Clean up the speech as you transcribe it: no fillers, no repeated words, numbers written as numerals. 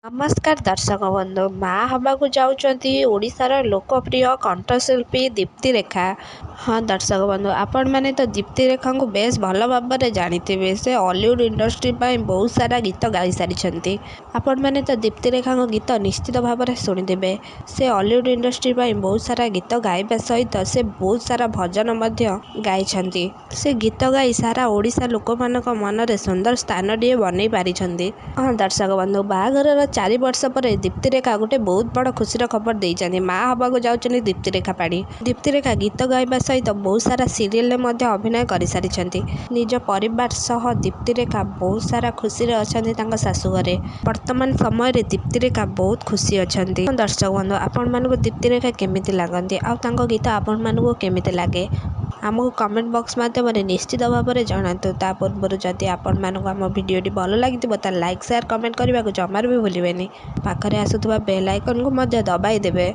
ନମସ୍କାର ଦର୍ଶକ ବନ୍ଧୁ। ମା' ହେବାକୁ ଯାଉଛନ୍ତି ଓଡ଼ିଶାର ଲୋକପ୍ରିୟ କଣ୍ଠଶିଳ୍ପୀ ଦୀପ୍ତିରେଖା। ହଁ ଦର୍ଶକ ବନ୍ଧୁ, ଆପଣମାନେ ତ ଦୀପ୍ତିରେଖାଙ୍କୁ ବେଶ ଭଲ ଭାବରେ ଜାଣିଥିବେ। ସେ ଅଲିଉଡ଼ ଇଣ୍ଡଷ୍ଟ୍ରି ପାଇଁ ବହୁତ ସାରା ଗୀତ ଗାଇସାରିଛନ୍ତି। ଆପଣମାନେ ତ ଦୀପ୍ତିରେଖାଙ୍କ ଗୀତ ନିଶ୍ଚିତ ଭାବରେ ଶୁଣିଥିବେ। ସେ ଅଲିଉଡ଼ ଇଣ୍ଡଷ୍ଟ୍ରି ପାଇଁ ବହୁତ ସାରା ଗୀତ ଗାଇବା ସହିତ ସେ ବହୁତ ସାରା ଭଜନ ମଧ୍ୟ ଗାଇଛନ୍ତି। ସେ ଗୀତ ଗାଇ ସାରା ଓଡ଼ିଶା ଲୋକମାନଙ୍କ ମନରେ ସୁନ୍ଦର ସ୍ଥାନଟିଏ ବନେଇ ପାରିଛନ୍ତି। ହଁ ଦର୍ଶକ ବନ୍ଧୁ, ବାହାଘରର 4 ବର୍ଷ ପରେ ଦୀପ୍ତିରେଖା ଗୋଟେ ବହୁତ ବଡ଼ ଖୁସିର ଖବର ଦେଇଛନ୍ତି। ମା' ହେବାକୁ ଯାଉଛନ୍ତି ଦୀପ୍ତିରେଖା ପାଢ଼ୀ। ଦୀପ୍ତିରେଖା ଗୀତ ଗାଇବା ସହିତ ବହୁତ ସାରା ସିରିଏଲରେ ମଧ୍ୟ ଅଭିନୟ କରିସାରିଛନ୍ତି। ନିଜ ପରିବାର ସହ ଦୀପ୍ତିରେଖା ବହୁତ ସାରା ଖୁସିରେ ଅଛନ୍ତି ତାଙ୍କ ଶାଶୁଘରେ। ବର୍ତ୍ତମାନ ସମୟରେ ଦୀପ୍ତିରେଖା ବହୁତ ଖୁସି ଅଛନ୍ତି। ଦର୍ଶକ ବନ୍ଧୁ, ଆପଣମାନଙ୍କୁ ଦୀପ୍ତିରେଖା କେମିତି ଲାଗନ୍ତି ଆଉ ତାଙ୍କ ଗୀତ ଆପଣମାନଙ୍କୁ କେମିତି ଲାଗେ ଆମକୁ କମେଣ୍ଟ ବକ୍ସ ମାଧ୍ୟମରେ ନିଶ୍ଚିତ ଭାବରେ ଜଣାନ୍ତୁ। ତା ପୂର୍ବରୁ ଯଦି ଆପଣମାନଙ୍କୁ ଆମ ଭିଡ଼ିଓଟି ଭଲ ଲାଗିଥିବ ତାହେଲେ ଲାଇକ୍, ସେୟାର, କମେଣ୍ଟ କରିବାକୁ ଜମାରୁ ବି ଭୁଲିବେନି। ପାଖରେ ଆସୁଥିବା ବେଲ୍ ଆଇକନକୁ ମଧ୍ୟ ଦବାଇ ଦେବେ।